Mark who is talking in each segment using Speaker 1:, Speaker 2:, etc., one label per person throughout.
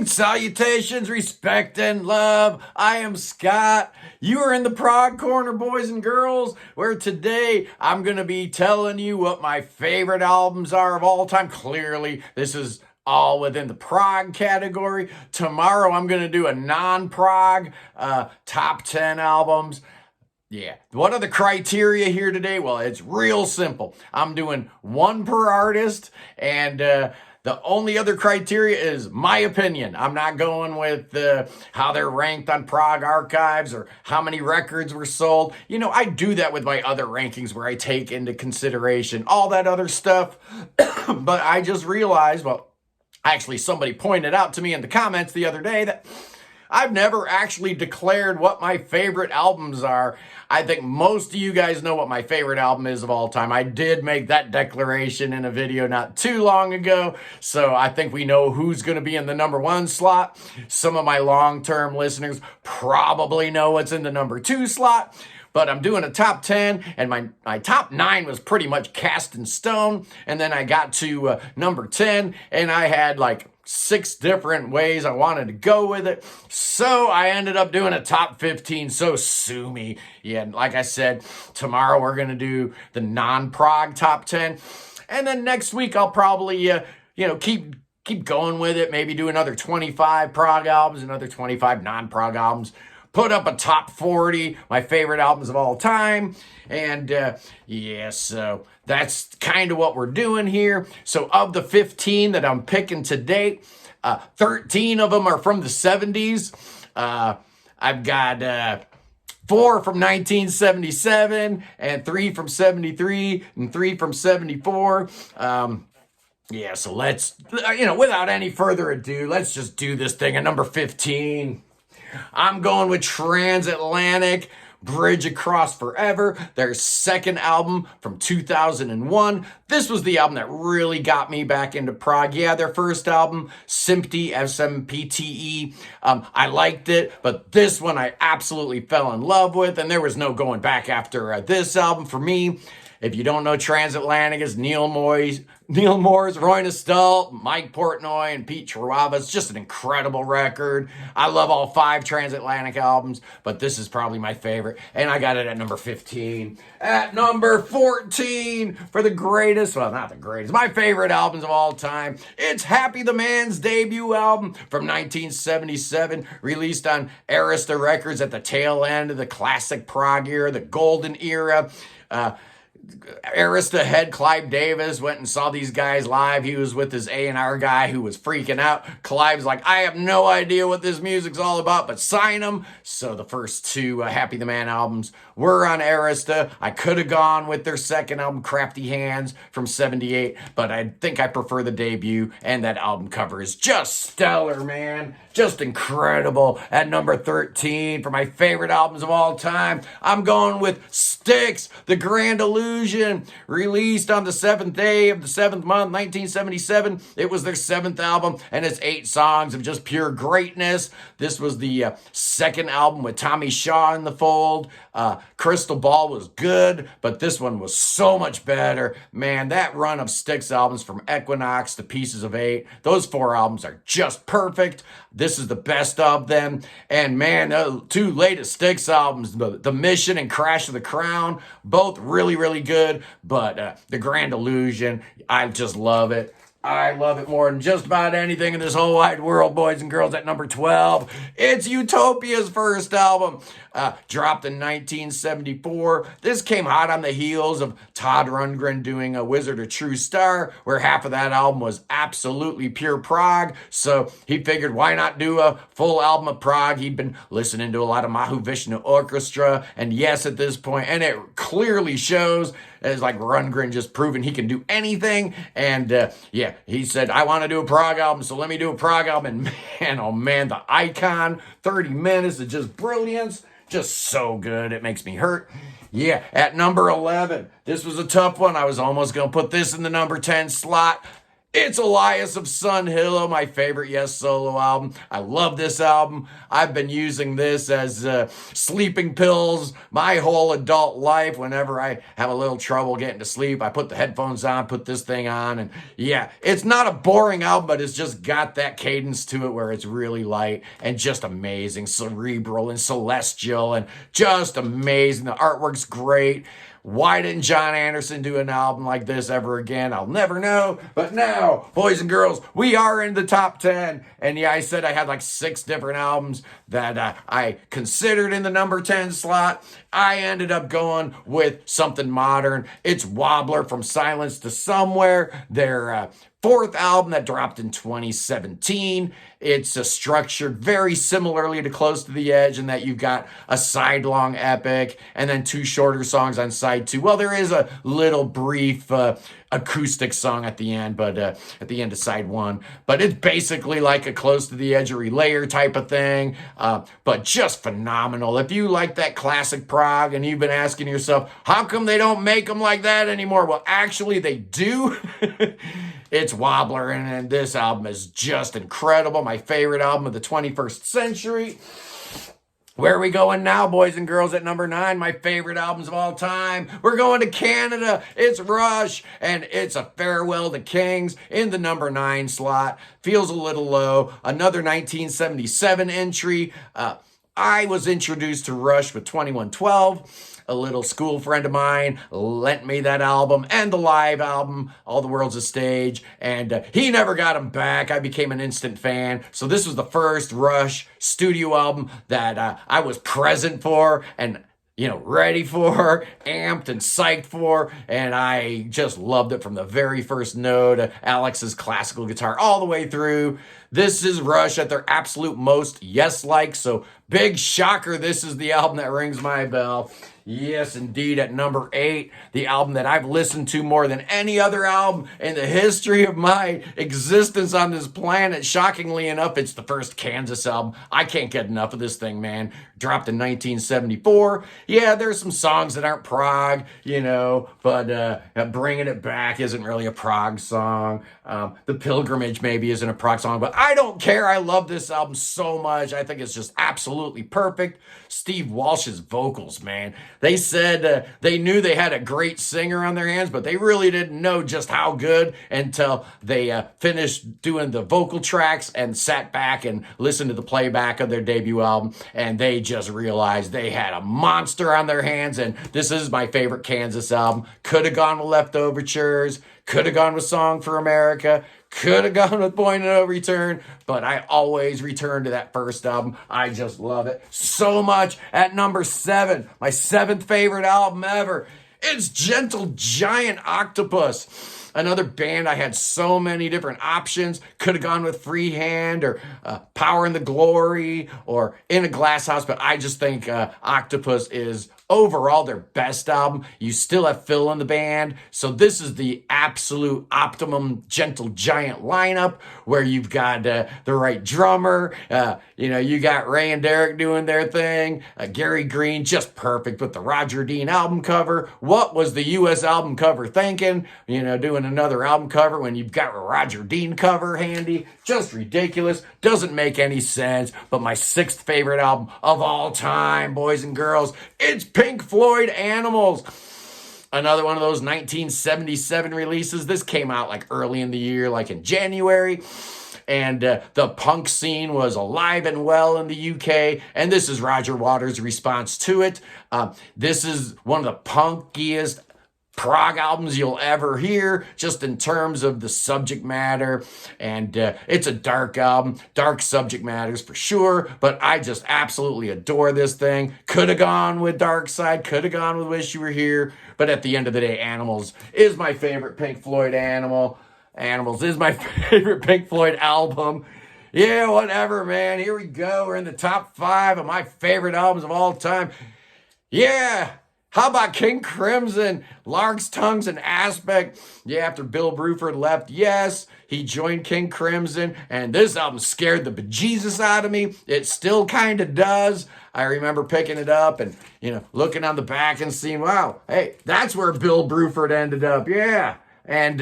Speaker 1: Greetings, salutations, respect, and love. I am Scott. You are in the Prog Corner, boys and girls, where today I'm going to be telling you what my favorite albums are of all time. Clearly, this is all within the prog category. Tomorrow, I'm going to do a non-prog top 10 albums. Yeah. What are the criteria here today? Well, it's real simple. I'm doing one per artist, and the only other criteria is my opinion. I'm not going with how they're ranked on Prog Archives or how many records were sold. You know, I do that with my other rankings where I take into consideration all that other stuff. But I just realized, well, actually somebody pointed out to me in the comments the other day that I've never actually declared what my favorite albums are. I think most of you guys know what my favorite album is of all time. I did make that declaration in a video not too long ago, so I think we know who's going to be in the number one slot. Some of my long-term listeners probably know what's in the number two slot. But I'm doing a top 10, and my top 9 was pretty much cast in stone. And then I got to number 10, and I had like 6 different ways I wanted to go with it. So I ended up doing a top 15, so sue me. Yeah, like I said, tomorrow we're going to do the non-prog top 10. And then next week I'll probably, keep going with it. Maybe do another 25 prog albums, another 25 non-prog albums. Put up a top 40, my favorite albums of all time. And so that's kind of what we're doing here. So of the 15 that I'm picking to date, 13 of them are from the 70s. I've got 4 from 1977 and 3 from 73 and 3 from 74. So let's, without any further ado, let's just do this thing at number 15. I'm going with Transatlantic, Bridge Across Forever, their second album from 2001. This was the album that really got me back into prog. Yeah, their first album, Sympty, S-M-P-T-E, I liked it, but this one I absolutely fell in love with, and there was no going back after this album for me. If you don't know, Transatlantic is Neil Moore's, Roy Nostell, Mike Portnoy, and Pete Chihuahua. It's just an incredible record. I love all 5 Transatlantic albums, but this is probably my favorite, and I got it at number 15. At number 14, for the greatest, well, not the greatest, my favorite albums of all time, it's Happy the Man's debut album from 1977, released on Arista Records at the tail end of the classic prog era, the golden era. Arista head Clive Davis went and saw these guys live. He was with his A&R guy who was freaking out. Clive's like, I have no idea what this music's all about, but sign them. So the first 2 Happy the Man albums were on Arista. I could have gone with their second album, Crafty Hands, from 78, but I think I prefer the debut, and that album cover is just stellar, man. Just incredible. At number 13, for my favorite albums of all time, I'm going with Styx, The Grand Illusion, released on the 7th day of the 7th month, 1977. It was their 7th album, and it's 8 songs of just pure greatness. This was the second album with Tommy Shaw in the fold. Crystal Ball was good, but this one was so much better. Man, that run of Styx albums from Equinox to Pieces of 8, those 4 albums are just perfect. This is the best of them. And man, the 2 latest Styx albums, The Mission and Crash of the Crown, both really, really good. But The Grand Illusion, I just love it. I love it more than just about anything in this whole wide world, boys and girls. At number 12, it's Utopia's first album, dropped in 1974. This came hot on the heels of Todd Rundgren doing A Wizard, a True Star, where half of that album was absolutely pure prog. So he figured, why not do a full album of prog? He'd been listening to a lot of Mahavishnu Orchestra and Yes at this point, and it clearly shows. It's like Rundgren just proving he can do anything. And he said, I want to do a prog album, so let me do a prog album. And man, oh man, the Icon, 30 minutes of just brilliance. Just so good, it makes me hurt. Yeah, at number 11, this was a tough one. I was almost going to put this in the number 10 slot. It's Elias of Sun Hillow, my favorite Yes solo album. I love this album. I've been using this as sleeping pills my whole adult life. Whenever I have a little trouble getting to sleep, I put the headphones on, put this thing on, and yeah, it's not a boring album, but it's just got that cadence to it where it's really light and just amazing, cerebral and celestial and just amazing. The artwork's great. Why didn't John Anderson do an album like this ever again? I'll never know. But now, boys and girls, we are in the top 10. And yeah, I said I had like 6 different albums that I considered in the number 10 slot. I ended up going with something modern. It's Wobbler, From Silence to Somewhere. Their 4th album that dropped in 2017. It's structured very similarly to Close to the Edge in that you've got a side-long epic and then 2 shorter songs on side 2. Well, there is a little brief acoustic song at the end, but at the end of side 1. But it's basically like a Close to the Edge or Relayer type of thing, but just phenomenal. If you like that classic prog and you've been asking yourself, how come they don't make them like that anymore? Well, actually, they do. It's Wobbler, and this album is just incredible. My favorite album of the 21st century. Where are we going now, boys and girls? At number 9, my favorite albums of all time. We're going to Canada. It's Rush, and it's A Farewell to Kings in the number 9 slot. Feels a little low. Another 1977 entry. I was introduced to Rush with 2112. A little school friend of mine lent me that album and the live album, All the World's a Stage, and he never got them back. I became an instant fan. So this was the first Rush studio album that I was present for and ready for, amped and psyched for, and I just loved it from the very first note, Alex's classical guitar all the way through. This is Rush at their absolute most yes-like, so big shocker, this is the album that rings my bell. Yes, indeed, at number 8, the album that I've listened to more than any other album in the history of my existence on this planet. Shockingly enough, it's the first Kansas album. I can't get enough of this thing, man. Dropped in 1974. Yeah, there's some songs that aren't prog, but Bringing It Back isn't really a prog song. The Pilgrimage maybe isn't a prog song, but I don't care. I love this album so much. I think it's just absolutely perfect. Steve Walsh's vocals, man. They said they knew they had a great singer on their hands, but they really didn't know just how good until they finished doing the vocal tracks and sat back and listened to the playback of their debut album, and they just realized they had a monster on their hands, and this is my favorite Kansas album. Could have gone with Leftovertures, could have gone with Song for America, could have gone with Point of No Return, but I always return to that first album. I just love it so much. At number 7, my 7th favorite album ever, it's Gentle Giant Octopus. Another band I had so many different options. Could have gone with Freehand or Power in the Glory or In a Glass House, but I just think Octopus is overall their best album. You still have Phil in the band, so this is the absolute optimum Gentle Giant lineup where you've got the right drummer, you got Ray and Derek doing their thing, Gary Green just perfect with the Roger Dean album cover. What was the U.S. album cover thinking? Doing another album cover when you've got a Roger Dean cover handy. Just ridiculous. Doesn't make any sense. But my 6th favorite album of all time, boys and girls, it's Pink Floyd Animals. Another one of those 1977 releases. This came out like early in the year, like in January. And the punk scene was alive and well in the UK. And this is Roger Waters' response to it. This is one of the punkiest prog albums you'll ever hear, just in terms of the subject matter, and it's a dark album, dark subject matters for sure, but I just absolutely adore this thing. Could have gone with Dark Side, could have gone with Wish You Were Here, but at the end of the day, Animals is my favorite Pink Floyd Animals is my favorite Pink Floyd album. Yeah, whatever, man. Here we go. We're in the top 5 of my favorite albums of all time. Yeah. How about King Crimson, Lark's Tongues and Aspect? Yeah, after Bill Bruford left, yes, he joined King Crimson, and this album scared the bejesus out of me. It still kind of does. I remember picking it up and, looking on the back and seeing, wow, hey, that's where Bill Bruford ended up, yeah. And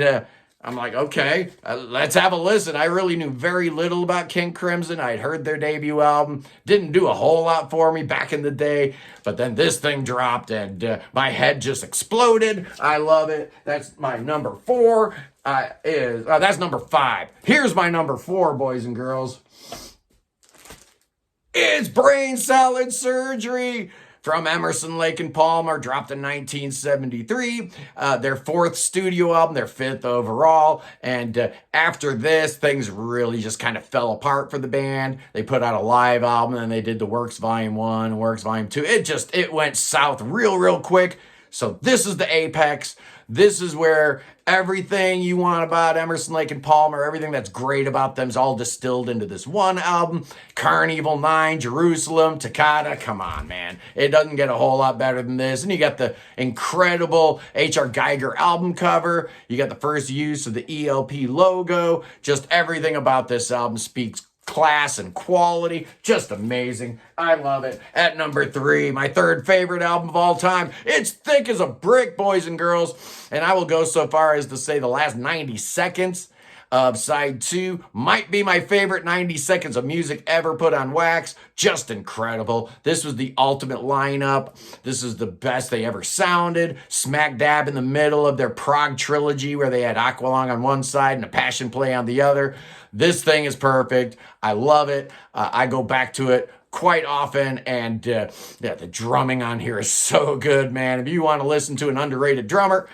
Speaker 1: I'm like, okay, let's have a listen. I really knew very little about King Crimson. I'd heard their debut album. Didn't do a whole lot for me back in the day. But then this thing dropped and my head just exploded. I love it. That's my number 4. That's number 5. Here's my number 4, boys and girls. It's Brain Salad Surgery from Emerson, Lake and Palmer, dropped in 1973. Their 4th studio album, their 5th overall. And after this, things really just kind of fell apart for the band. They put out a live album and they did the Works Volume 1 and Works Volume 2. It went south real quick. So this is the apex. This is where everything you want about Emerson, Lake and Palmer, everything that's great about them is all distilled into this one album. Carnival 9, Jerusalem, Toccata. Come on, man. It doesn't get a whole lot better than this. And you got the incredible H.R. Geiger album cover. You got the first use of the ELP logo. Just everything about this album speaks class and quality. Just amazing. I love it. At number 3, my 3rd favorite album of all time. It's thick as a brick, boys and girls. And I will go so far as to say the last 90 seconds of side 2 might be my favorite 90 seconds of music ever put on wax. Just incredible. This was the ultimate lineup. This is the best they ever sounded. Smack dab in the middle of their Prog trilogy where they had Aqualung on one side and a Passion Play on the other. This thing is perfect. I love it. I go back to it quite often, and the drumming on here is so good, man. If you want to listen to an underrated drummer,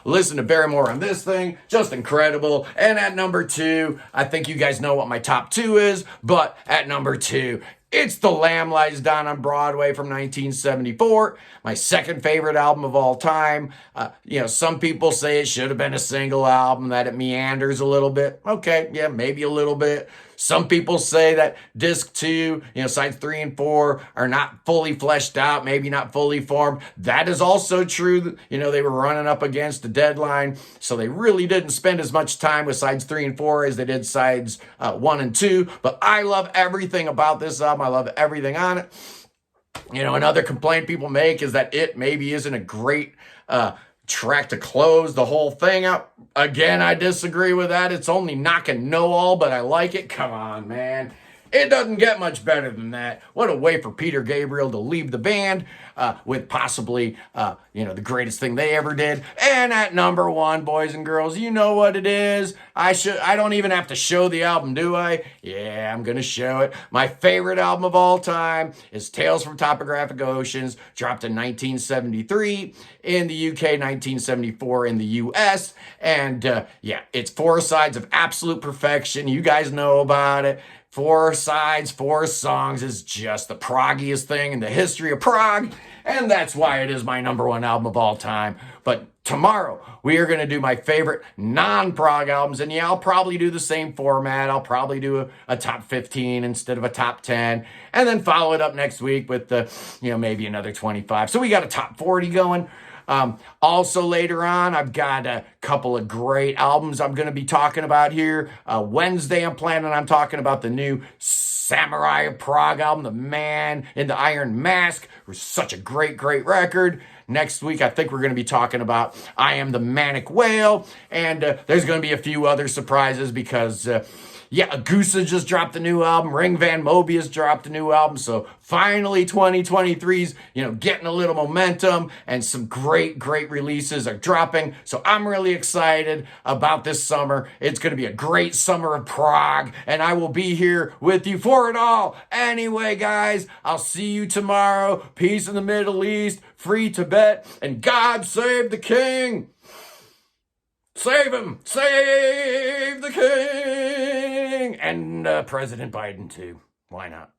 Speaker 1: listen to Barrymore on this thing. Just incredible. And at number 2, I think you guys know what my top 2 is, but at number 2, it's The Lamb Lies Down on Broadway from 1974, my 2nd favorite album of all time. Some people say it should have been a single album, that it meanders a little bit. Okay, yeah, maybe a little bit. Some people say that disc 2, sides 3 and 4 are not fully fleshed out, maybe not fully formed. That is also true. They were running up against a deadline, so they really didn't spend as much time with sides 3 and 4 as they did sides 1 and 2. But I love everything about this album. I love everything on it. Another complaint people make is that it maybe isn't a great track to close the whole thing out. Again, I disagree with that. It's only knocking no all, but I like it. Come on, man. It doesn't get much better than that. What a way for Peter Gabriel to leave the band with possibly, the greatest thing they ever did. And at number 1, boys and girls, you know what it is. I don't even have to show the album, do I? Yeah, I'm going to show it. My favorite album of all time is Tales from Topographic Oceans, dropped in 1973 in the UK, 1974 in the US. And it's 4 sides of absolute perfection. You guys know about it. 4 sides, 4 songs is just the proggiest thing in the history of prog, and that's why it is my number 1 album of all time. But tomorrow, we are going to do my favorite non-prog albums, and I'll probably do the same format. I'll probably do a top 15 instead of a top 10, and then follow it up next week with maybe another 25. So we got a top 40 going. Also later on, I've got a couple of great albums I'm going to be talking about here. Wednesday, I'm planning on talking about the new Samurai of Prog album, The Man in the Iron Mask. It was such a great record. Next week, I think we're going to be talking about I Am the Manic Whale. And there's going to be a few other surprises because Agusa just dropped a new album. Ring Van Mobius dropped a new album. So finally 2023's, getting a little momentum and some great releases are dropping. So I'm really excited about this summer. It's going to be a great summer of prog and I will be here with you for it all. Anyway, guys, I'll see you tomorrow. Peace in the Middle East, free Tibet, and God save the king. Save him! Save the king! And President Biden, too. Why not?